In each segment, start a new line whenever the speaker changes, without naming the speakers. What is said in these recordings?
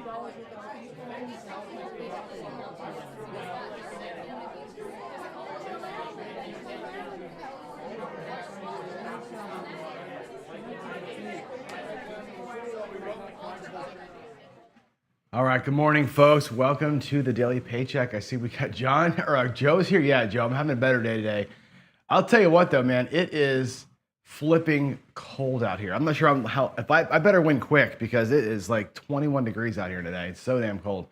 All right, good morning, folks. Welcome to the Daily Paycheck. I see we got Joe's here. Yeah, Joe, I'm having a better day today. I'll tell you what, though, man, it is flipping cold out here. I'm not sure I better win quick because it is like 21 degrees out here today. It's so damn cold.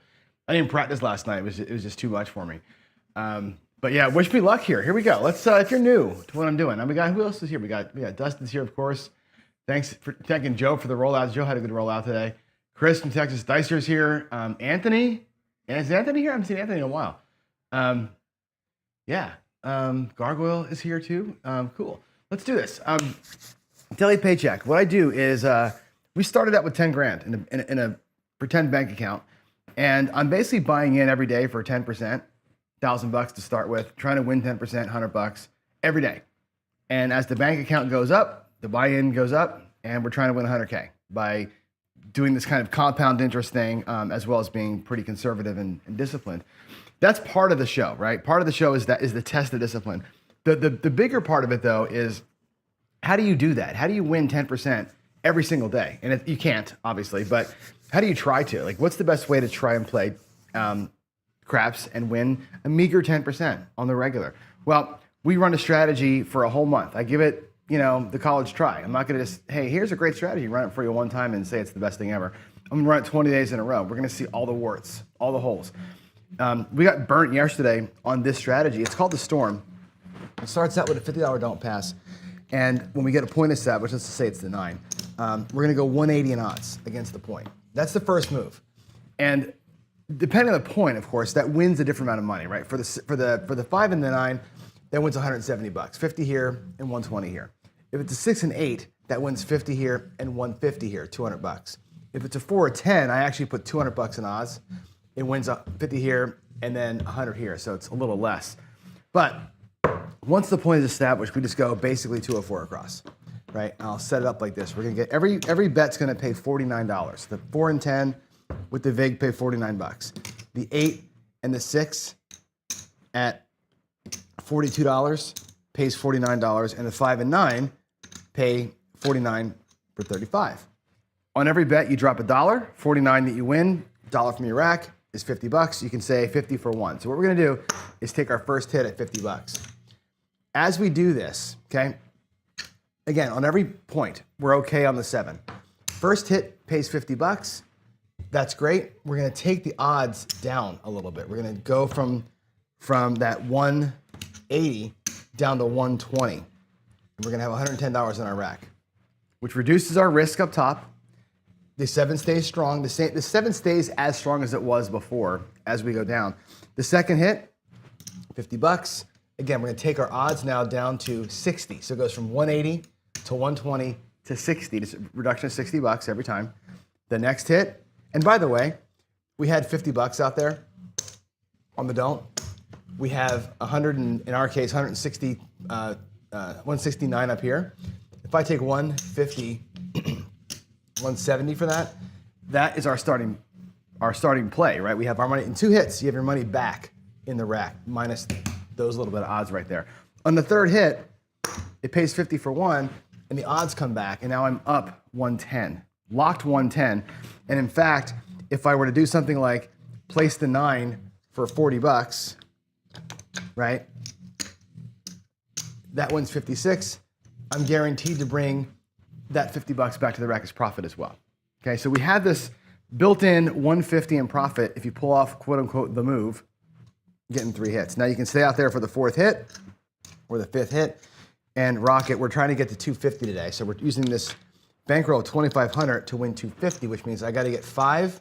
I didn't practice last night. It was just too much for me. But yeah, wish me luck here. Here we go. Let's if you're new to what I'm doing, who else is here? We got Dustin's here, of course. Thanks for thanking Joe for the rollout. Joe had a good rollout today. Chris from Texas, Dicer's here. Anthony, is Anthony here? I haven't seen Anthony in a while. Gargoyle is here too. Cool. Let's do this. Daily Paycheck. What I do is we started out with 10 grand in a pretend bank account, and I'm basically buying in every day for 10%, $1,000 to start with, trying to win 10%, $100 every day. And as the bank account goes up, the buy-in goes up, and we're trying to win 100K by doing this kind of compound interest thing, as well as being pretty conservative and disciplined. That's part of the show, right? Part of the show is the test of discipline. The bigger part of it, though, is how do you do that? How do you win 10% every single day? And you can't, obviously, but how do you try to? Like, what's the best way to try and play craps and win a meager 10% on the regular? Well, we run a strategy for a whole month. I give it the college try. I'm not going to just, hey, here's a great strategy, run it for you one time and say it's the best thing ever. I'm going to run it 20 days in a row. We're going to see all the warts, all the holes. We got burnt yesterday on this strategy. It's called the Storm. It starts out with a $50 don't pass. And when we get a point established, let's just say it's the 9, we're going to go 180 in odds against the point. That's the first move. And depending on the point, of course, that wins a different amount of money, right? For the 5 and the 9, that wins $170, 50 here and 120 here. If it's a 6 and 8, that wins 50 here and 150 here, $200. If it's a 4 or 10, I actually put $200 in odds. It wins 50 here and then 100 here, so it's a little less. But once the point is established, we just go basically 204 across, right? And I'll set it up like this. We're gonna get every bet's gonna pay $49. The 4 and 10 with the VIG pay $49. The 8 and the 6 at $42 pays $49, and the 5 and 9 pay $49 for $35. On every bet, you drop $1, 49 that you win, $1 from your rack is $50. You can say 50 for 1. So what we're gonna do is take our first hit at $50. As we do this, okay, again, on every point, we're okay on the 7. First hit pays $50. That's great. We're gonna take the odds down a little bit. We're gonna go from that 180 down to 120. And we're gonna have $110 in our rack, which reduces our risk up top. The 7 stays strong. The 7 stays as strong as it was before as we go down. The second hit, $50. Again, we're gonna take our odds now down to 60. So it goes from 180 to 120 to 60. It's a reduction of $60 every time. The next hit, and by the way, we had $50 out there on the don't. We have in our case, 169 up here. If I take 150, 170 for that, that is our starting play, right? We have our money in 2 hits. You have your money back in the rack, minus those little bit of odds right there. On the third hit, it pays 50 for 1, and the odds come back, and now I'm up 110, locked 110. And in fact, if I were to do something like place the 9 for $40, right? That wins 56. I'm guaranteed to bring that $50 back to the rack as profit as well. Okay, so we have this built-in 150 in profit if you pull off, quote unquote, the move, getting 3 hits. Now you can stay out there for the 4th hit or the 5th hit and rock it. We're trying to get to 250 today. So we're using this Bankroll 2,500 to win 250, which means I got to get 5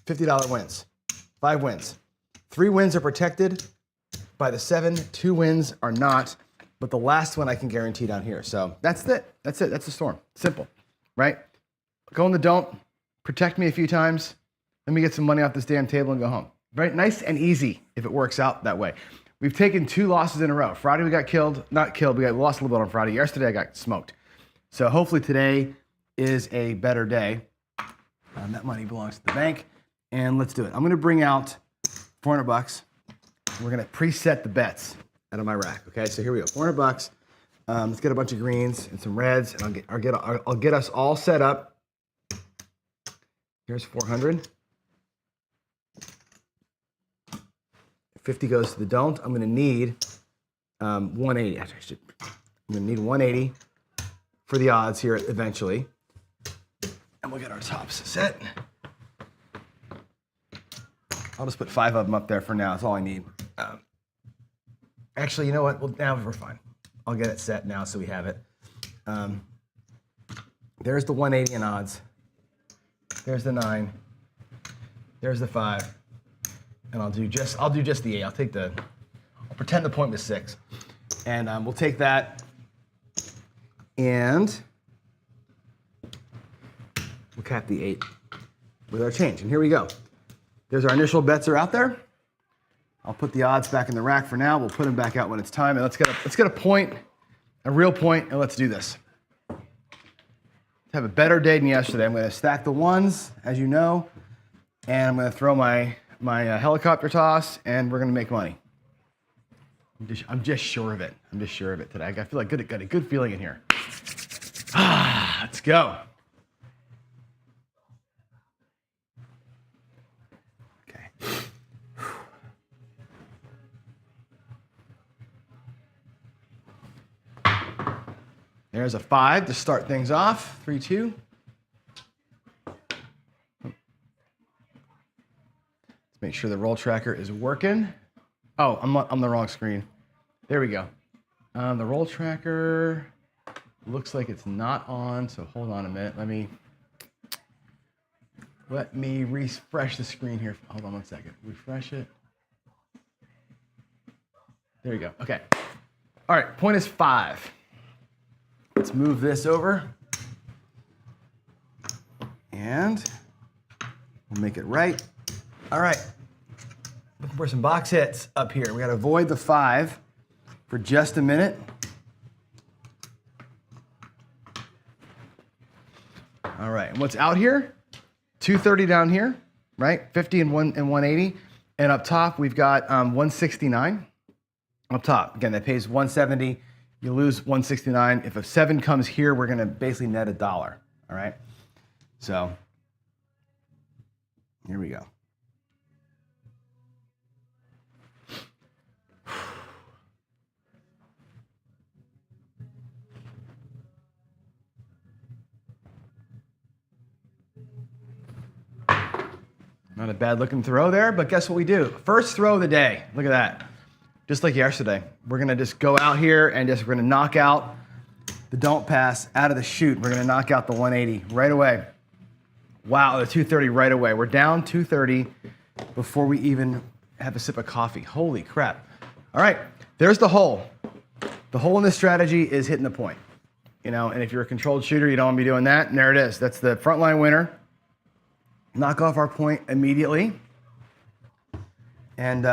$50 wins, 5 wins. 3 wins are protected by the 7, 2 wins are not, but the last one I can guarantee down here. So that's it. That's the Storm. Simple, right? Go in the don't, protect me a few times, let me get some money off this damn table and go home. Very nice and easy if it works out that way. We've taken 2 losses in a row. Friday we got not killed, we lost a little bit on Friday. Yesterday I got smoked. So hopefully today is a better day. That money belongs to the bank. And let's do it. I'm gonna bring out 400 bucks. We're gonna preset the bets out of my rack. Okay, so here we go. 400 bucks. Let's get a bunch of greens and some reds, and I'll get us all set up. Here's 400. 50 goes to the don't. I'm gonna need 180. I'm gonna need 180 for the odds here eventually. And we'll get our tops set. I'll just put 5 of them up there for now. That's all I need. Actually, you know what? Well, now we're fine. I'll get it set now so we have it. There's the 180 in odds. There's the 9. There's the 5. And I'll do just the 8. I'll pretend the point was 6. And we'll take that and we'll cap the 8 with our change. And here we go. There's our initial bets are out there. I'll put the odds back in the rack for now. We'll put them back out when it's time. And let's get a point, a real point, and let's do this. Let's have a better day than yesterday. I'm going to stack the ones, as you know, and I'm going to throw my helicopter toss, and we're going to make money. I'm just sure of it. I'm just sure of it today. I feel like got a good feeling in here. Let's go. There's a 5 to start things off. 3, 2. Let's make sure the roll tracker is working. Oh, I'm on the wrong screen. There we go. The roll tracker looks like it's not on, so hold on a minute. Let me refresh the screen here. Hold on one second. Refresh it. There you go. Okay. All right, point is 5. Let's move this over. And we'll make it right. All right. Looking for some box hits up here. We got to avoid the 5 for just a minute. All right. And what's out here? 230 down here, right? 50 and 180. And up top, we've got 169 up top. Again, that pays 170. You lose 169. If a 7 comes here, we're going to basically net $1. All right. So here we go. Not a bad looking throw there, but guess what we do? First throw of the day. Look at that. Just like yesterday. We're going to just go out here and we're going to knock out the don't pass out of the chute. We're going to knock out the 180 right away. Wow, the 230 right away. We're down 230 before we even have a sip of coffee. Holy crap. All right, there's the hole. The hole in this strategy is hitting the point. You know, and if you're a controlled shooter, you don't want to be doing that. And there it is. That's the frontline winner. Knock off our point immediately. And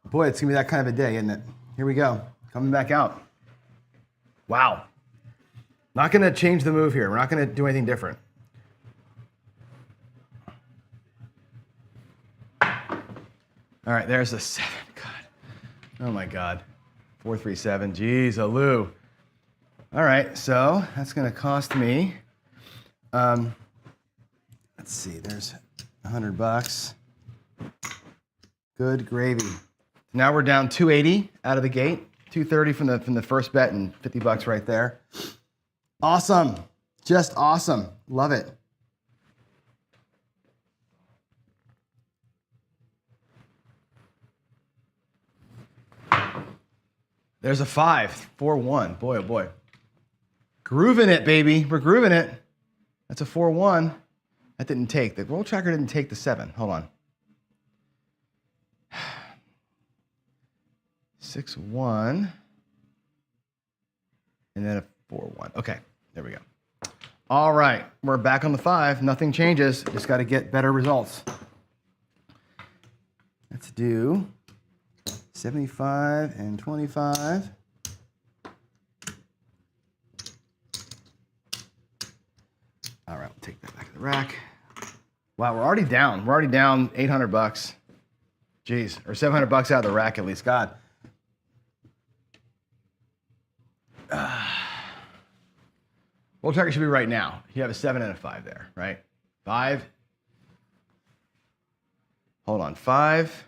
boy, it's going to be that kind of a day, isn't it? Here we go. Coming back out. Wow. Not going to change the move here. We're not going to do anything different. All right, there's the 7. God. Oh, my God. 437. Jeez, Aloo. All right, so that's going to cost me. Let's see. There's $100. Good gravy. Now we're down 280 out of the gate. 230 from the first bet and $50 right there. Awesome. Just awesome. Love it. There's a 5. 4-1. Boy, oh boy. Grooving it, baby. We're grooving it. That's a 4-1. That didn't take. The roll tracker didn't take the 7. Hold on. 6-1. And then a 4-1. Okay, there we go. All right, we're back on the 5. Nothing changes. Just got to get better results. Let's do 75 and 25. All right, we'll take that back to the rack. Wow, we're already down. We're already down 800 bucks. Jeez, or 700 bucks out of the rack at least. God. World tracker should be right now. You have a 7 and a 5 there, right? 5. Hold on, 5.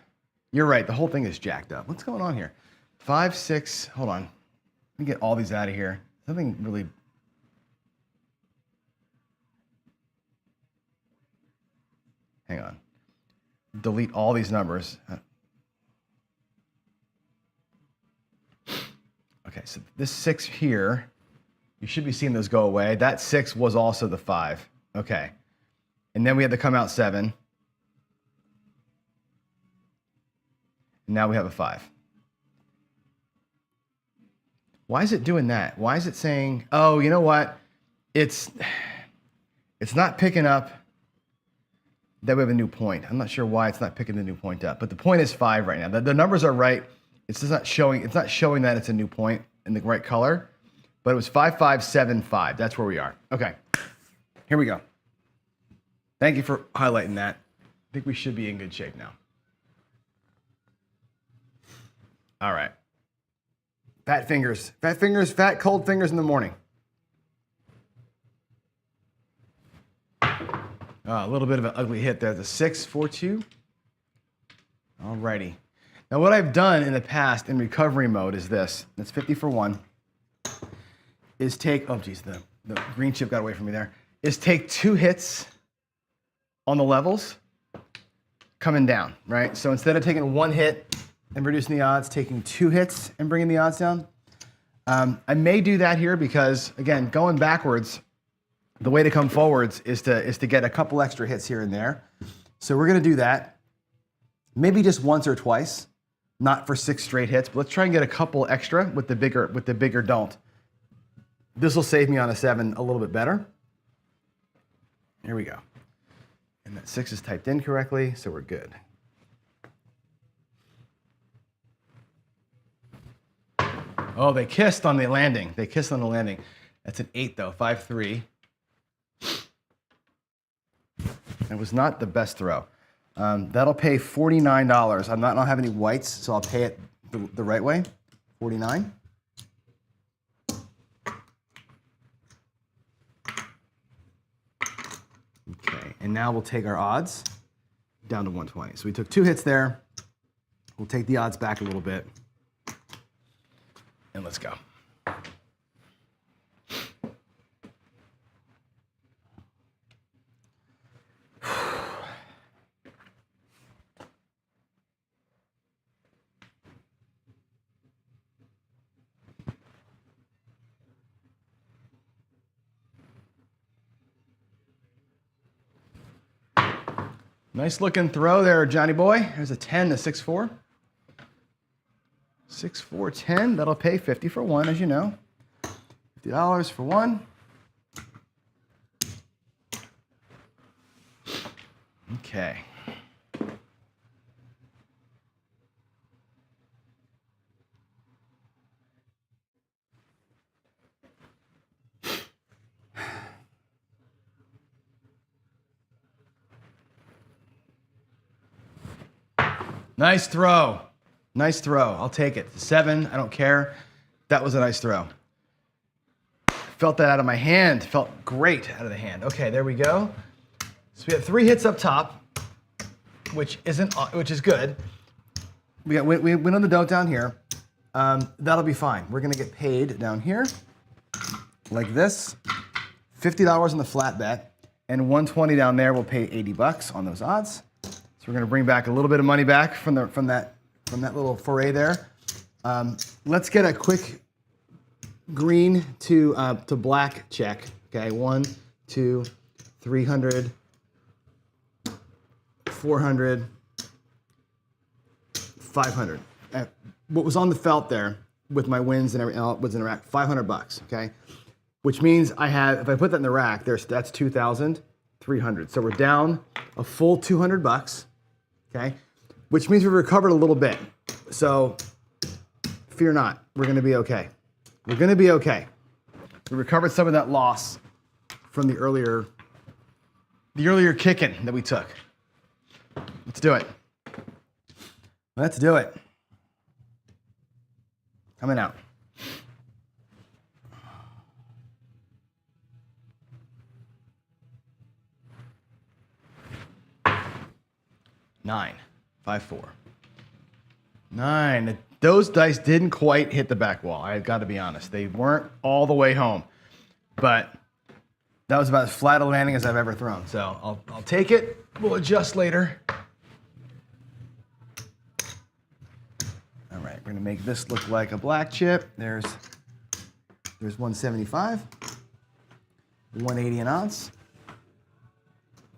You're right, the whole thing is jacked up. What's going on here? 5, 6, hold on. Let me get all these out of here. Something really... Hang on. Delete all these numbers. Okay, so this 6 here, you should be seeing those go away. That 6 was also the 5. Okay. And then we had to come out 7. And now we have a 5. Why is it doing that? Why is it saying, oh, you know what? It's not picking up that we have a new point. I'm not sure why it's not picking the new point up, but the point is 5 right now. The numbers are right. It's just not showing that it's a new point in the right color, but it was 5575. That's where we are. Okay, here we go. Thank you for highlighting that. I think we should be in good shape now. All right. Fat fingers, fat cold fingers in the morning. A little bit of an ugly hit there. The 642. All righty. Now what I've done in the past in recovery mode is this. That's 50 for 1. Is take, oh geez, the green chip got away from me there. Is take 2 hits on the levels coming down, right? So instead of taking 1 hit and reducing the odds, taking 2 hits and bringing the odds down. I may do that here because, again, going backwards, the way to come forwards is to get a couple extra hits here and there. So we're going to do that. Maybe just once or twice, not for 6 straight hits, but let's try and get a couple extra with the bigger don't. This will save me on a 7 a little bit better. Here we go. And that 6 is typed in correctly, so we're good. Oh, they kissed on the landing. They kissed on the landing. That's an 8 though, 5-3. It was not the best throw. That'll pay $49. I don't have any whites, so I'll pay it the right way. 49. Okay, and now we'll take our odds down to 120. So we took 2 hits there. We'll take the odds back a little bit. And let's go. Nice looking throw there, Johnny boy. There's a 10 to 6-4. 6, 4, 10. That'll pay 50 for 1, as you know. $50 for 1. Okay. Nice throw. Nice throw. I'll take it. 7, I don't care. That was a nice throw. Felt that out of my hand. Felt great out of the hand. Okay, there we go. So we have 3 hits up top, which is good. We went on the don't down here. That'll be fine. We're gonna get paid down here, like this. $50 on the flat bet, and 120 down there. We'll pay 80 bucks on those odds. So we're gonna bring back a little bit of money back from that little foray there. Let's get a quick green to black check. Okay, 1, 2, 300, 400, 500. What was on the felt there with my wins and everything was in the rack, 500 bucks. Okay, which means I have, if I put that in the rack, that's 2,300. So we're down a full 200 bucks. Okay, which means we've recovered a little bit. So fear not, we're gonna be okay. We're gonna be okay. We recovered some of that loss from the earlier the earlier kicking that we took. Let's do it. Let's do it. Coming out. Nine, 5, 4. 9. Those dice didn't quite hit the back wall. I've got to be honest. They weren't all the way home, but that was about as flat a landing as I've ever thrown. So I'll take it. We'll adjust later. All right, we're gonna make this look like a black chip. There's 175, 180 an ounce.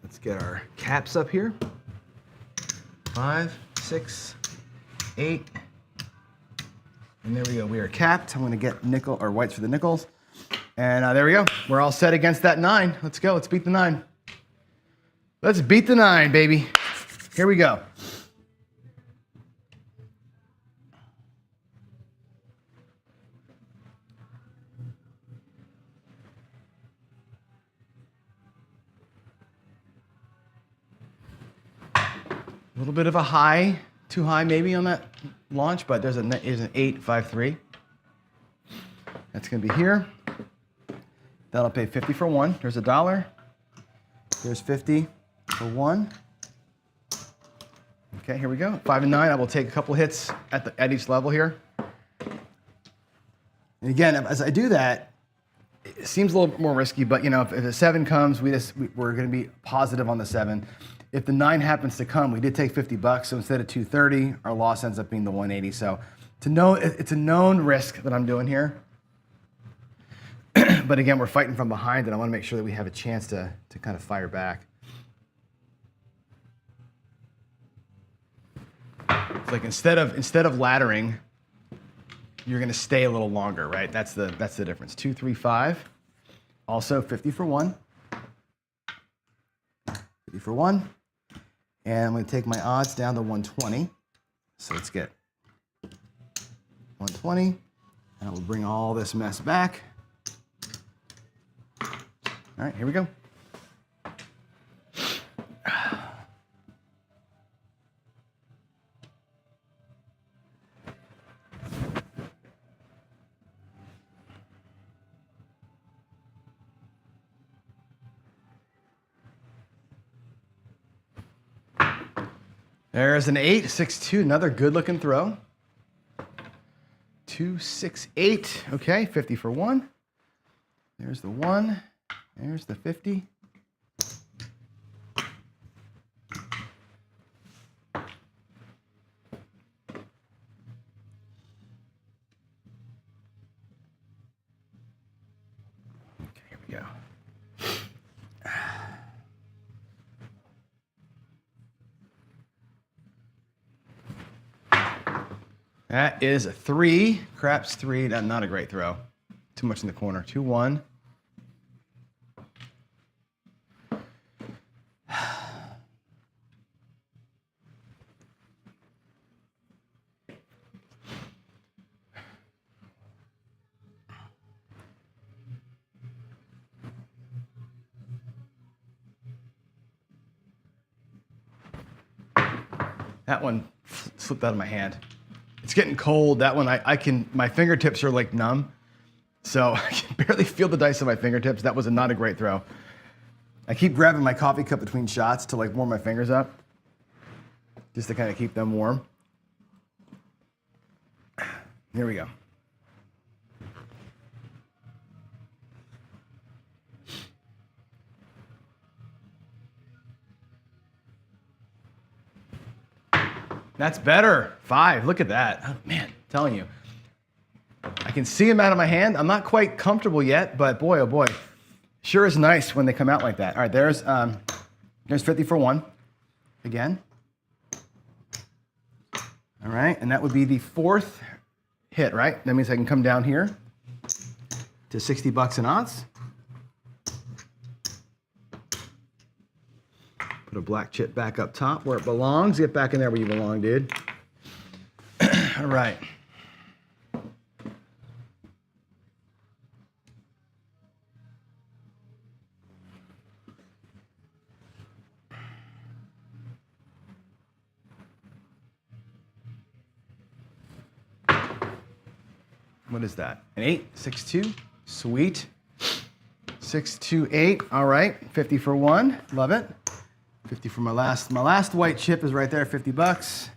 Let's get our caps up here. 5, 6, 8. And there we go. We are capped. I'm going to get nickel or whites for the nickels. And there we go. We're all set against that 9. Let's go. Let's beat the 9. Let's beat the 9, baby. Here we go. A little bit of a high, too high maybe on that launch, but there's an 8, 5, 3. That's gonna be here. That'll pay 50 for 1. There's $1. There's 50 for 1. Okay, here we go. 5 and 9. I will take a couple hits at each level here. And again, as I do that, it seems a little bit more risky, but you know, if a 7 comes, we're gonna be positive on the 7. If the 9 happens to come, we did take $50, so instead of 230, our loss ends up being the 180. So it's a known risk that I'm doing here. But again, we're fighting from behind, and I want to make sure that we have a chance to kind of fire back. It's like instead of laddering, you're going to stay a little longer, right? That's the difference. 2, 3, 5. Also 50 for 1. 50 for 1. And I'm going to take my odds down to 120. So let's get 120. And we'll bring all this mess back. All right, here we go. There's an 8, 6, 2, another good looking throw. 2, 6, 8. Okay, 50 for 1. There's the 1. There's the 50. Okay, here we go. That is a 3. Craps 3. That's not a great throw. Too much in the corner. 2, 1. That one slipped out of my hand. It's getting cold. That one, my fingertips are like numb. So I can barely feel the dice on my fingertips. That was not a great throw. I keep grabbing my coffee cup between shots to like warm my fingers up. Just to kind of keep them warm. Here we go. That's better. 5. Look at that. Oh, man, I'm telling you. I can see them out of my hand. I'm not quite comfortable yet, but boy, oh boy. Sure is nice when they come out like that. All right, there's 50 for 1. Again. All right, and that would be the 4th hit, right? That means I can come down here to $60 an ounce. Put a black chip back up top where it belongs. Get back in there where you belong, dude. All right. What is that? An 8, 6-2, sweet. 628, all right, 50 for one, love it. 50 for my last white chip is right there, $50.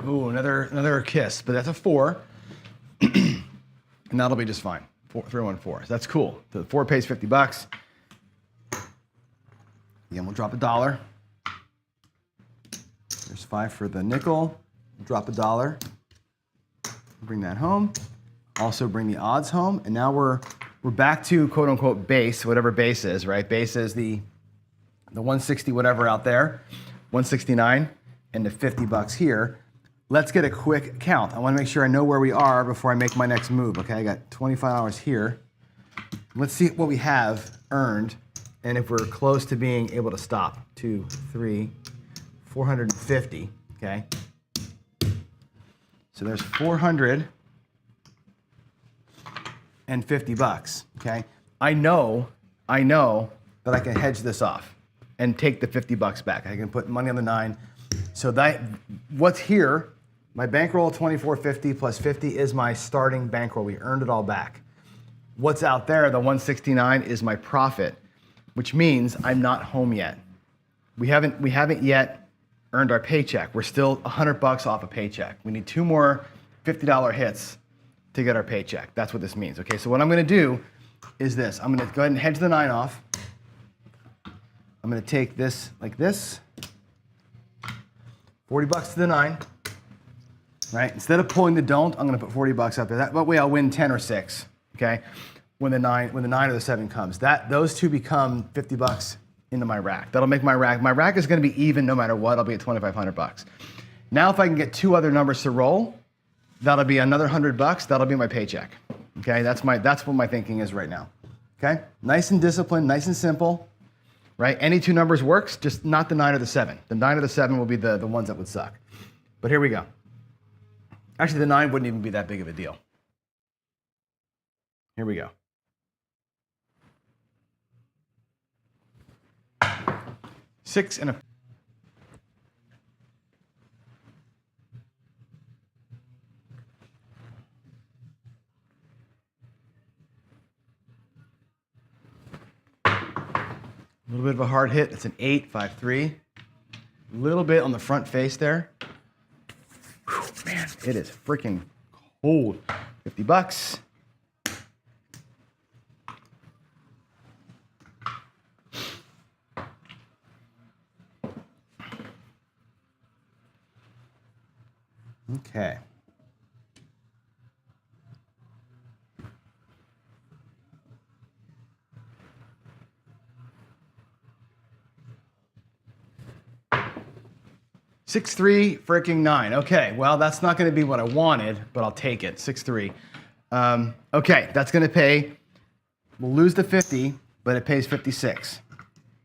Ooh, another kiss, but that's a 4. And that'll be just fine. 314. So that's cool. The 4 pays $50. Again, we'll drop $1. There's 5 for the nickel. Drop $1. Bring that home. Also bring the odds home. And now we're back to quote unquote base, whatever base is, right? Base is the 160 whatever out there, 169, and the $50 here. Let's get a quick count. I want to make sure I know where we are before I make my next move. Okay, I got $25 here. Let's see what we have earned and if we're close to being able to stop. 2, 3, 450. Okay. So there's $450. Okay. I know that I can hedge this off and take the $50 back. I can put money on the 9. So that what's here, my bankroll 2450 plus 50 is my starting bankroll. We earned it all back. What's out there, the 169 is my profit, which means I'm not home yet. We haven't yet earned our paycheck. We're still $100 off a paycheck. We need 2 more $50 hits to get our paycheck. That's what this means. Okay, so what I'm gonna do is this. I'm gonna go ahead and hedge the 9 off. I'm gonna take this like this. $40 to the 9, right? Instead of pulling the don't, I'm gonna put $40 up there. That way I'll win 10 or 6, okay? When the 9 or the 7 comes. Those two become $50 into my rack. That'll make my rack is gonna be even no matter what. I'll be at $2,500. Now if I can get 2 other numbers to roll, that'll be another $100. That'll be my paycheck, okay? That's what my thinking is right now, okay? Nice and disciplined, nice and simple. Right? Any 2 numbers works, just not the 9 or the 7. The 9 or the 7 will be the ones that would suck. But here we go. Actually, the 9 wouldn't even be that big of a deal. Here we go. Six and a... A little bit of a hard hit. It's an 8, 5, 3. A little bit on the front face there. Whew, man, it is freaking cold. $50. Okay. $6-3 freaking 9. Okay, well, that's not going to be what I wanted, but I'll take it. 6-3. Okay, that's going to pay. We'll lose the 50, but it pays 56.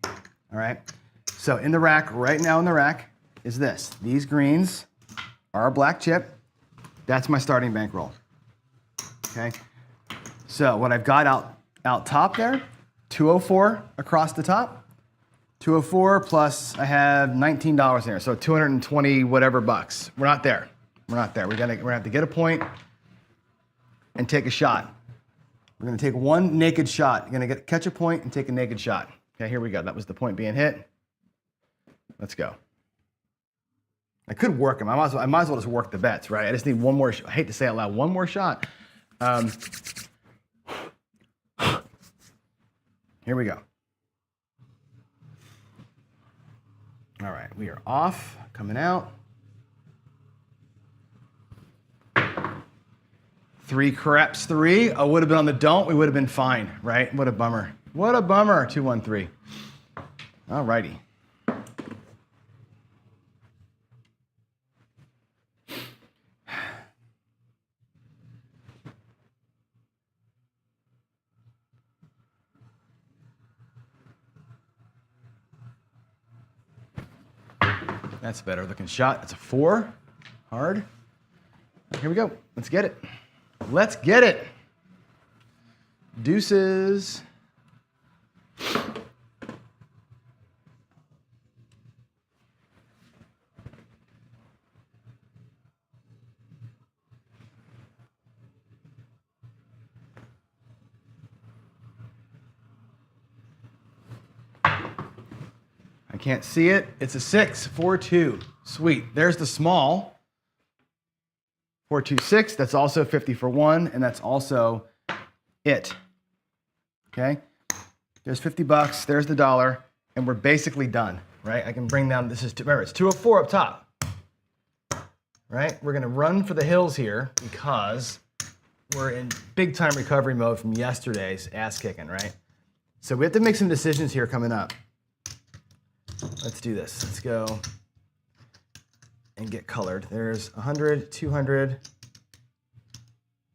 All right. So in the rack, right now in the rack, is this. These greens are a black chip. That's my starting bankroll. Okay. So what I've got out top there, 204 across the top. 204 plus I have $19 in there, so 220 whatever bucks. We're not there. We're not there. We're gonna have to get a point and take a shot. We're gonna take one naked shot. You're gonna catch a point and take a naked shot. Okay, here we go. That was the point being hit. Let's go. I could work them. I might as well just work the bets, right? I just need one more. I hate to say it out loud. One more shot. Here we go. All right, we are off, coming out. 3 craps 3. I would have been on the don't, we would have been fine, right? What a bummer. What a bummer, 2-1-3. All righty. That's a better looking shot. That's a 4. Hard. Here we go. Let's get it. Let's get it. Deuces. I can't see it. It's a 6, 4, 2. Sweet. There's the small. 4, 2, 6. That's also 50 for 1, and that's also it. Okay? There's 50 bucks. There's the dollar, and we're basically done, right? I can bring down, this is, remember, it's 204 up top, right? We're going to run for the hills here because we're in big time recovery mode from yesterday's ass kicking, right? So we have to make some decisions here coming up. Let's do this. Let's go and get colored. There's 100, 200.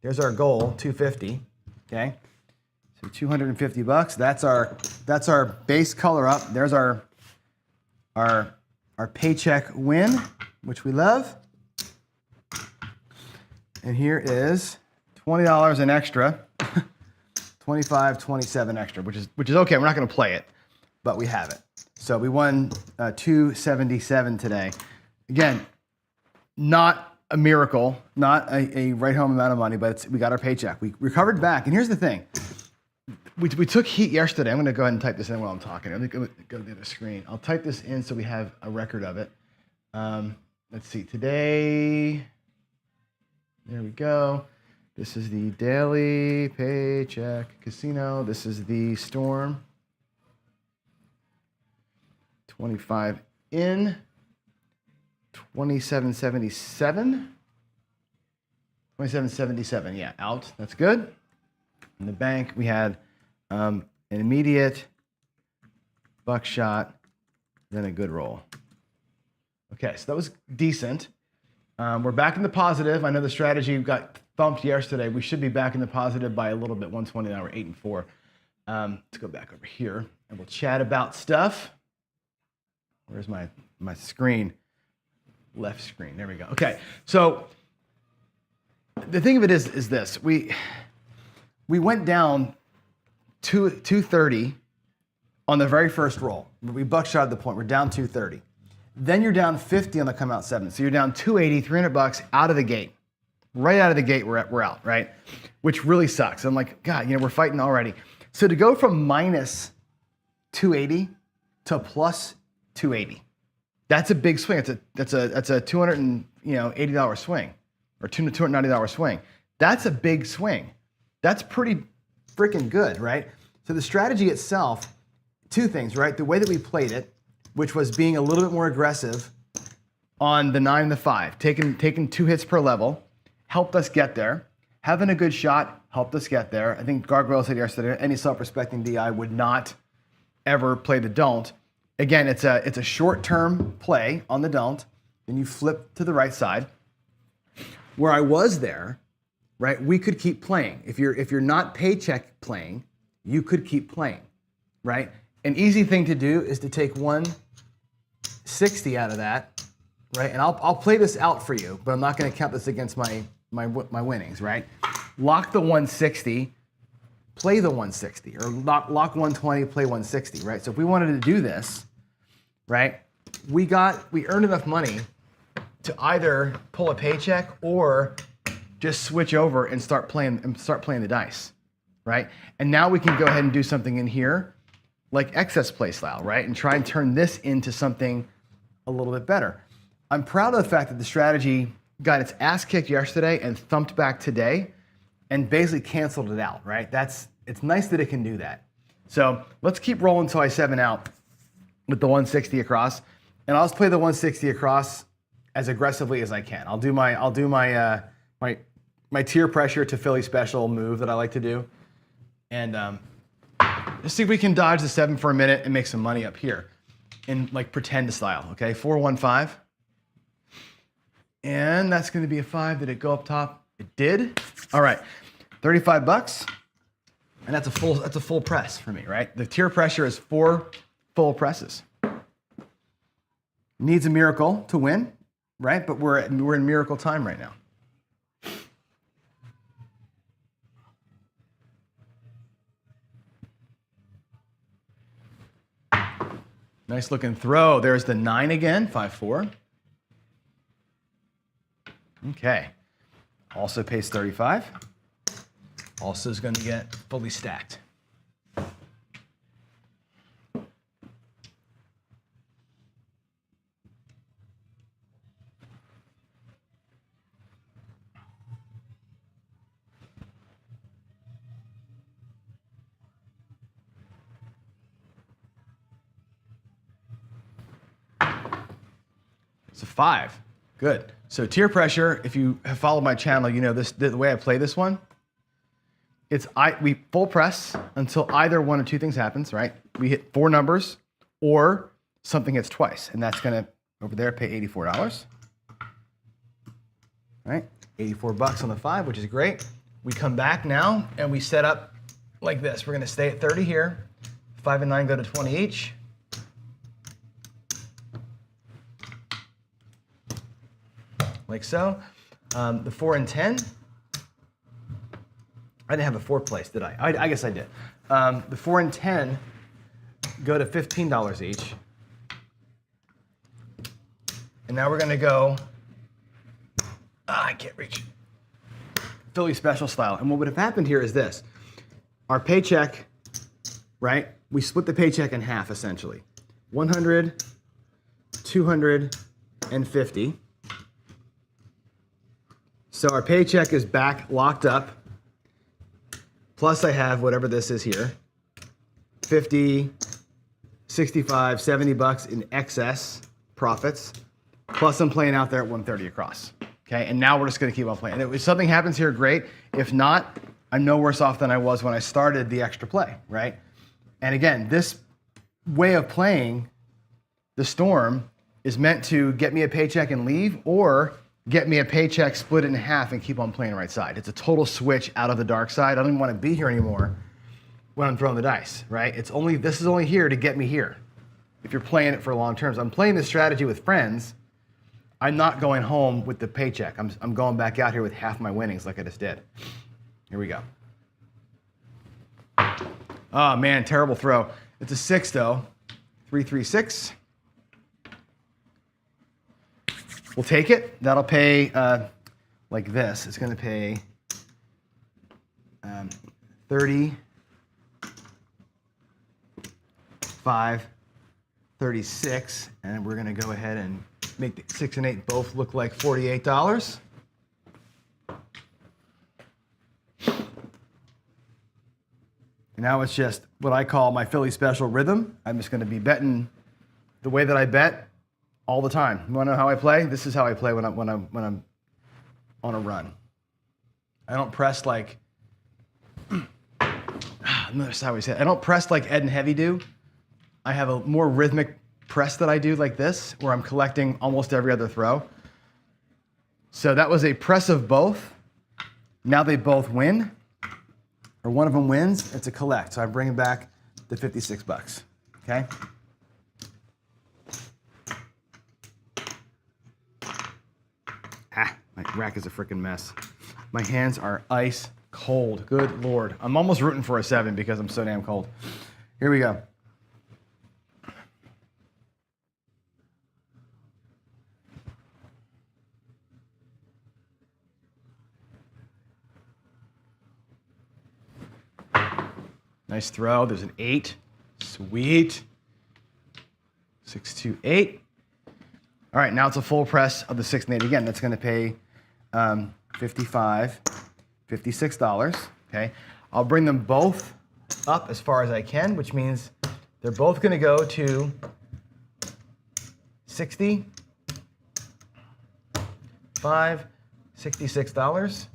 There's our goal, 250. Okay, so 250 bucks. That's our base color up. There's our paycheck win, which we love. And here is $20 an extra, 25, 27 extra, which is okay. We're not going to play it, but we have it. So we won 277 today. Again, not a miracle, not a right home amount of money, but we got our paycheck. We recovered back. And here's the thing. We took heat yesterday. I'm going to go ahead and type this in while I'm talking. Let me go to the other screen. I'll type this in so we have a record of it. Let's see. Today, there we go. This is the daily paycheck casino. This is the storm. 25 in, 2777, 2777, yeah, out, that's good. In the bank, we had an immediate buckshot, then a good roll. Okay, so that was decent. We're back in the positive. I know the strategy got thumped yesterday. We should be back in the positive by a little bit, 120, now we're 8 and 4. Let's go back over here and we'll chat about stuff. Where's my screen? Left screen. There we go. Okay. So the thing of it is this. We went down 230 on the very first roll. We buckshotted the point. We're down 230. Then you're down 50 on the come out 7. So you're down 280, 300 bucks out of the gate. Right out of the gate, we're out, right? Which really sucks. I'm like, God, we're fighting already. So to go from minus 280 to plus 280. That's a big swing. That's a $280 swing or $290 swing. That's a big swing. That's pretty freaking good, right? So the strategy itself, two things, right? The way that we played it, which was being a little bit more aggressive on the 9 and the 5, taking 2 hits per level, helped us get there. Having a good shot helped us get there. I think Gargoyle said yesterday, any self-respecting DI would not ever play the don't. Again, it's a short-term play on the don't, then you flip to the right side. Where I was there, right, we could keep playing. If you're not paycheck playing, you could keep playing, right? An easy thing to do is to take 160 out of that, right? And I'll play this out for you, but I'm not going to count this against my winnings, right? Lock the 160. Play the 160, or lock 120, play 160, right? So if we wanted to do this, right, we earned enough money to either pull a paycheck or just switch over and start playing the dice, right? And now we can go ahead and do something in here like excess play style, right? And try and turn this into something a little bit better. I'm proud of the fact that the strategy got its ass kicked yesterday and thumped back today and basically canceled it out, right? It's nice that it can do that. So let's keep rolling until I 7 out with the 160 across, and I'll just play the 160 across as aggressively as I can. I'll do my tier pressure to Philly special move that I like to do, and let's see if we can dodge the 7 for a minute and make some money up here in like pretend style. Okay, 415, and that's going to be a 5. Did it go up top? It did. All right, 35 bucks, and that's a full press for me, right? The tier pressure is 4 full presses. Needs a miracle to win, right? But we're in miracle time right now. Nice looking throw. There's the 9 again, 5-4. Okay. Also pays 35. Also is going to get fully stacked. It's a 5. Good. So tier pressure, if you have followed my channel, you know this the way I play this one. We full press until either one of two things happens, right? We hit 4 numbers or something hits twice. And that's gonna, over there, pay $84. Right? 84 bucks on the 5, which is great. We come back now and we set up like this. We're gonna stay at 30 here. 5 and 9 go to 20 each. Like so. The 4 and 10. I didn't have a 4th place, did I? I guess I did. The 4 and 10 go to $15 each. And now we're gonna go, I can't reach. Philly special style. And what would have happened here is this. Our paycheck, right? We split the paycheck in half essentially. 100, 250. So our paycheck is back locked up. Plus I have whatever this is here. 50, 65, 70 bucks in excess profits. Plus I'm playing out there at 130 across. Okay, and now we're just gonna keep on playing. And if something happens here, great. If not, I'm no worse off than I was when I started the extra play, right? And again, this way of playing the storm is meant to get me a paycheck and leave, or get me a paycheck, split it in half, and keep on playing the right side. It's a total switch out of the dark side. I don't even want to be here anymore when I'm throwing the dice, right? This is only here to get me here. If you're playing it for long terms, I'm playing this strategy with friends. I'm not going home with the paycheck. I'm going back out here with half my winnings like I just did. Here we go. Oh man, terrible throw. It's a 6 though. 3, 3, 6. We'll take it. That'll pay like this. It's going to pay 30, 5, 36, and we're going to go ahead and make the 6 and 8 both look like $48. And now it's just what I call my Philly special rhythm. I'm just going to be betting the way that I bet all the time. You want to know how I play? This is how I play when I'm on a run. I don't press like notice how we say it. I don't press like Ed and Heavy do. I have a more rhythmic press that I do like this, where I'm collecting almost every other throw. So that was a press of both. Now they both win, or one of them wins. It's a collect. So I'm bringing back the 56 bucks. Okay. My rack is a freaking mess. My hands are ice cold. Good Lord. I'm almost rooting for a 7 because I'm so damn cold. Here we go. Nice throw. There's an 8. Sweet. 6, 2, 8. All right, now it's a full press of the 6 and 8 again. That's going to pay $55, $56. Okay, I'll bring them both up as far as I can, which means they're both going to go to 60, $5, $66.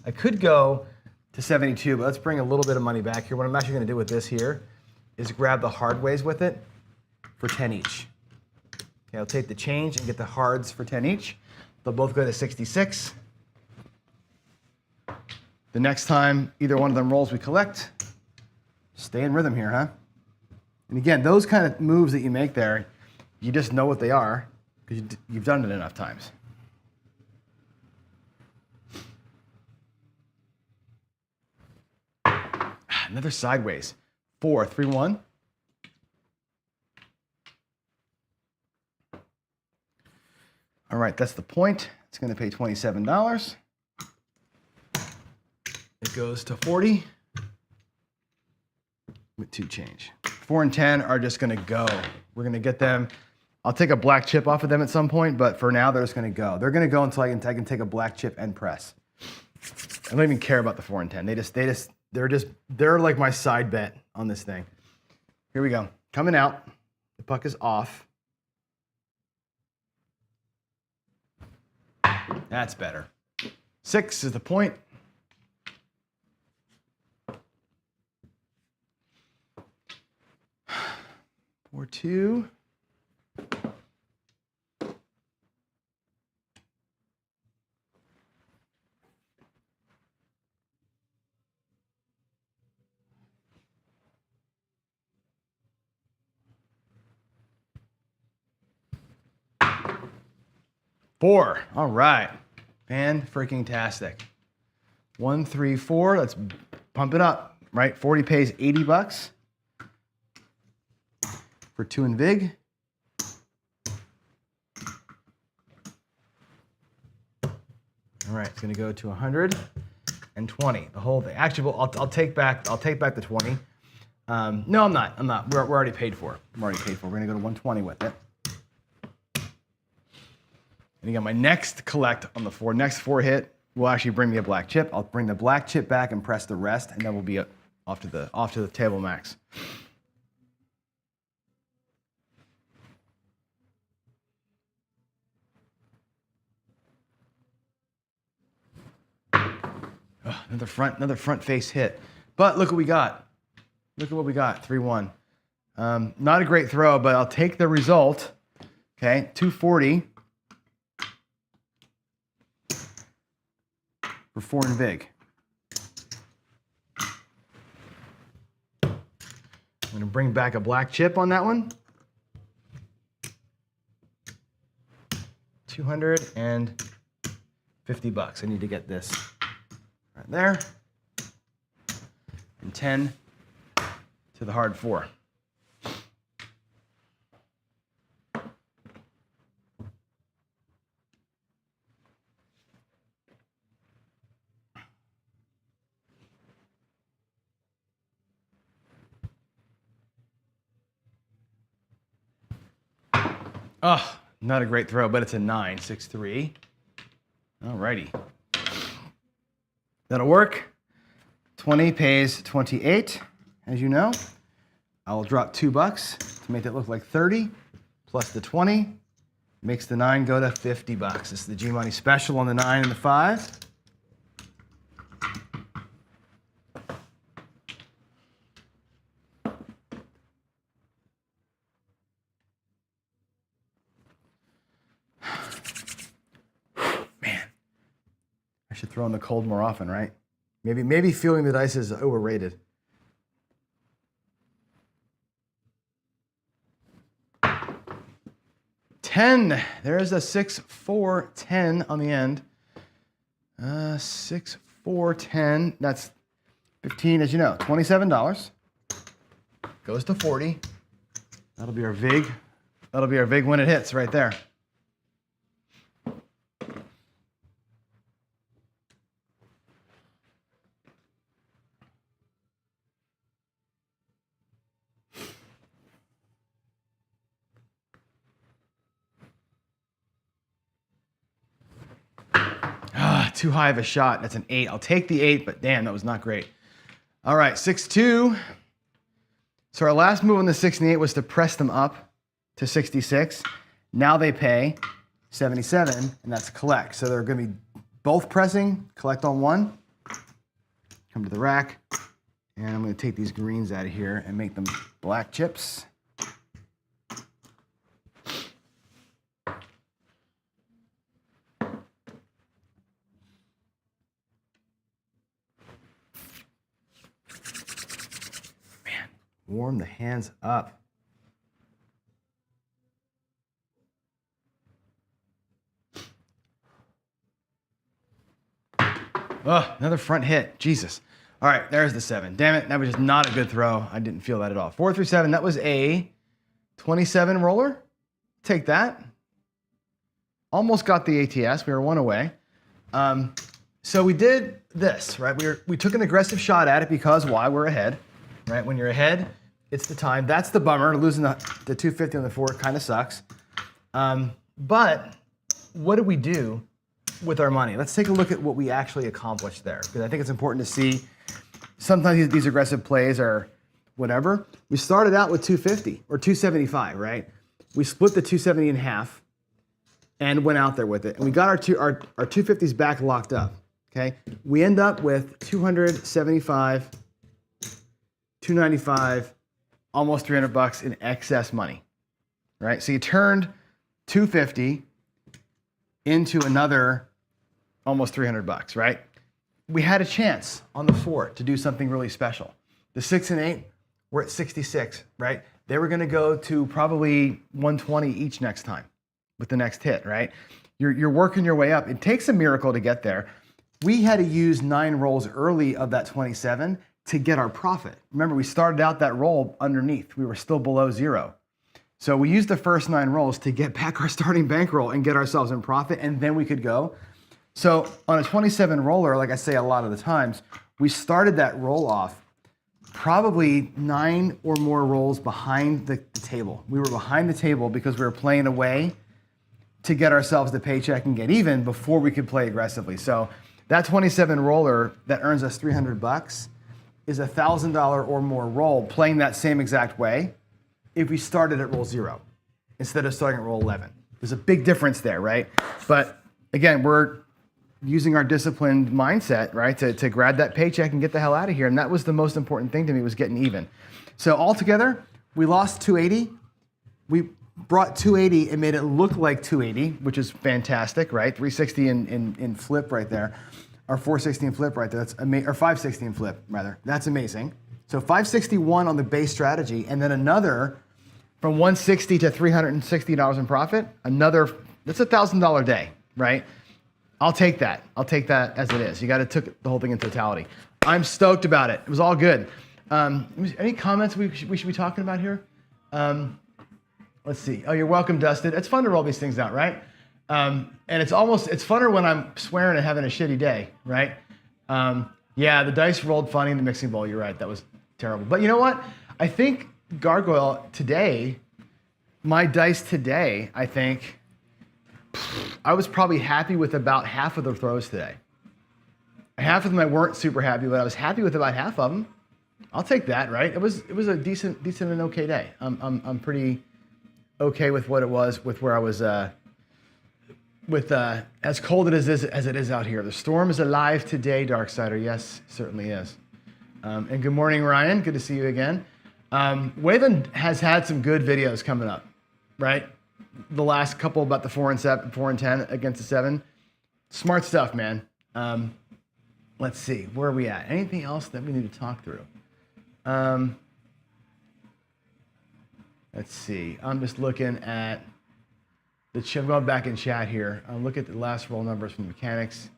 I could go to 72, but let's bring a little bit of money back here. What I'm actually going to do with this here is grab the hard ways with it for 10 each. Okay, I'll take the change and get the hards for 10 each. They'll both go to 66. The next time either one of them rolls, we collect. Stay in rhythm here, huh? And again, those kind of moves that you make there, You just know what they are because you've done it enough times. Another sideways. 4, 3, 1. All right, that's the point. It's going to pay $27. It goes to 40 with 2 change. 4 and 10 are just going to go. We're going to get them. I'll take a black chip off of them at some point, but for now, they're just going to go. They're going to go until I can take a black chip and press. I don't even care about the 4 and 10. They're like my side bet on this thing. Here we go. Coming out. The puck is off. That's better. 6 is the point. Four, 2. Four. All right. Fan-freaking-tastic. 1, 3, 4. Let's pump it up, right? 40 pays $80 for 2 and Vig. All right, it's going to go to 120. The whole thing. Actually, well, I'll take back the 20. No, I'm not. We're already paid for. We're going to go to 120 with it. And again, my next collect on the 4, next 4 hit will actually bring me a black chip. I'll bring the black chip back and press the rest, and then we'll be off to the table max. Oh, another front face hit. But look what we got. Look at what we got. 3-1. Not a great throw, but I'll take the result. Okay, 240. For 4 and Vig. I'm going to bring back a black chip on that one. $250. I need to get this right there. And 10 to the hard 4. Oh, not a great throw, but it's a 9, 6-3. All righty. That'll work. 20 pays 28, as you know. I will drop $2 to make that look like 30, plus the 20 makes the 9 go to $50. This is the G-Money special on the 9 and the 5. I should throw in the cold more often, right? Maybe feeling the dice is overrated. $10. There's a 6, 4, 10 on the end. 6, 4, 10. That's 15, as you know. $27. Goes to 40. That'll be our vig. That'll be our vig when it hits right there. Too high of a shot. That's an 8. I'll take the 8, but damn, that was not great. All right, 6-2. So our last move on the 6 and the 8 was to press them up to 66. Now they pay 77, and that's collect. So they're going to be both pressing, collect on 1. Come to the rack, and I'm going to take these greens out of here and make them black chips. Warm the hands up. Oh, another front hit. Jesus. All right, there's the 7. Damn it, that was just not a good throw. I didn't feel that at all. 4, 3, 7, that was a 27 roller. Take that. Almost got the ATS. We were 1 away. So we did this, right? We took an aggressive shot at it because why? We're ahead, right? When you're ahead, it's the time. That's the bummer. Losing the 250 on the 4 kind of sucks. But what did we do with our money? Let's take a look at what we actually accomplished there, because I think it's important to see. Sometimes these aggressive plays are whatever. We started out with 250 or 275, right? We split the 270 in half and went out there with it. And we got our 250s back locked up, okay? We end up with 275, 295, almost $300 in excess money, right? So you turned 250 into another almost $300, right? We had a chance on the 4 to do something really special. The 6 and 8 were at 66, right? They were gonna go to probably 120 each next time with the next hit, right? You're working your way up. It takes a miracle to get there. We had to use 9 rolls early of that 27 to get our profit. Remember, we started out that roll underneath. We were still below 0. So we used the first 9 rolls to get back our starting bankroll and get ourselves in profit, and then we could go. So on a 27 roller, like I say a lot of the times, we started that roll off probably 9 or more rolls behind the table. We were behind the table because we were playing away to get ourselves the paycheck and get even before we could play aggressively. So that 27 roller that earns us $300 is a $1,000 or more roll playing that same exact way if we started at roll 0 instead of starting at roll 11. There's a big difference there, right? But again, we're using our disciplined mindset, right, to grab that paycheck and get the hell out of here. And that was the most important thing to me, was getting even. So altogether, we lost 280. We brought 280 and made it look like 280, which is fantastic, right? 360 in flip right there, or 460 in flip right there. That's or 560 in flip, rather. That's amazing. So 561 on the base strategy, and then another from 160 to $360 in profit. Another, that's a $1,000 day, right? I'll take that. I'll take that as it is. You got to took the whole thing in totality. I'm stoked about it. It was all good. Any comments we should be talking about here? Let's see. Oh, you're welcome, Dustin. It's fun to roll these things out, right? And it's funner when I'm swearing and having a shitty day, right? Yeah, the dice rolled funny in the mixing bowl. You're right. That was terrible. But you know what? I think Gargoyle today, my dice today, I think, I was probably happy with about half of the throws today. Half of them I weren't super happy, but I was happy with about half of them. I'll take that, right? It was a decent and okay day. I'm pretty okay with what it was, with where I was, with as cold as it is out here. The storm is alive today, Darksider. Yes, certainly is. And good morning, Ryan. Good to see you again. Waylon has had some good videos coming up, right? The last couple about the 4 and 7, 4 and 10 against the 7. Smart stuff, man. Let's see, where are we at? Anything else that we need to talk through? Let's see. I'm just looking at the chat. I'm going back in chat here. I'm looking at the last roll numbers from the mechanics.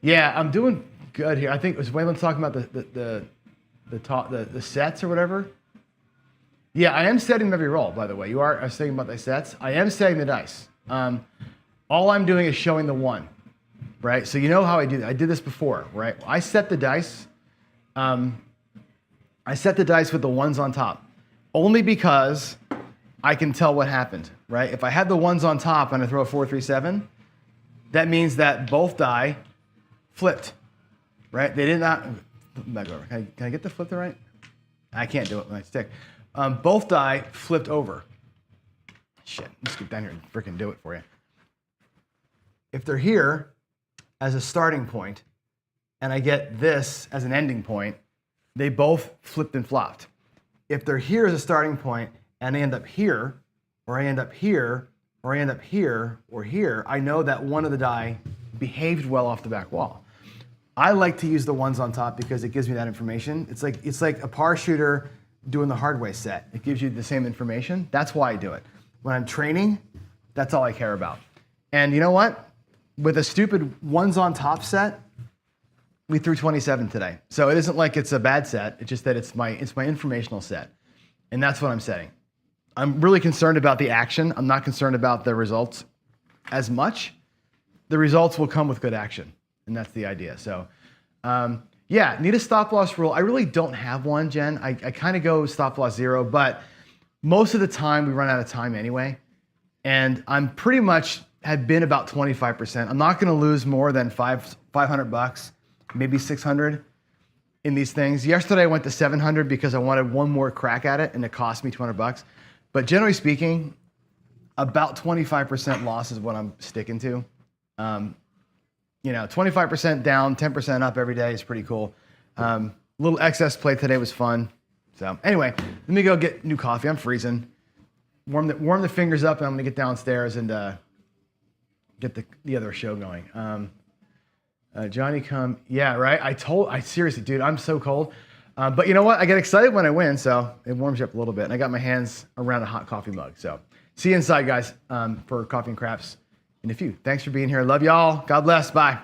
Yeah, I'm doing good here. I think was Waylon talking about the sets or whatever. Yeah, I am setting every roll, by the way. You are saying about the sets. I am setting the dice. All I'm doing is showing the 1, right? So you know how I do that. I did this before, right? I set the dice. I set the dice with the 1s on top, only because I can tell what happened, right? If I had the 1s on top and I throw a 4, 3, 7, that means that both die flipped, right? They did not. Back over. Can I get the flip to right? I can't do it with my stick. Both die flipped over. Shit, let's get down here and freaking do it for you. If they're here as a starting point, and I get this as an ending point, they both flipped and flopped. If they're here as a starting point, and I end up here, or I end up here, or I end up here, or here, I know that one of the die behaved well off the back wall. I like to use the 1s on top because it gives me that information. It's like a par shooter doing the hard way set. It gives you the same information. That's why I do it. When I'm training, that's all I care about. And you know what? With a stupid 1s on top set, we threw 27 today. So it isn't like it's a bad set. It's just that it's my informational set. And that's what I'm setting. I'm really concerned about the action. I'm not concerned about the results as much. The results will come with good action. And that's the idea. So yeah, need a stop loss rule. I really don't have one, Jen. I kind of go stop loss 0, but most of the time we run out of time anyway. And I'm pretty much had been about 25%. I'm not going to lose more than $500, maybe 600 in these things. Yesterday I went to 700 because I wanted one more crack at it and it cost me $200. But generally speaking, about 25% loss is what I'm sticking to. 25% down, 10% up every day is pretty cool. Little excess play today was fun. So anyway, let me go get new coffee. I'm freezing. Warm the fingers up, and I'm gonna get downstairs and get the other show going. Johnny come, yeah, right. I seriously, dude, I'm so cold. But you know what? I get excited when I win, so it warms you up a little bit. And I got my hands around a hot coffee mug. So see you inside, guys, for Coffee and Craps in a few. Thanks for being here. Love y'all. God bless. Bye.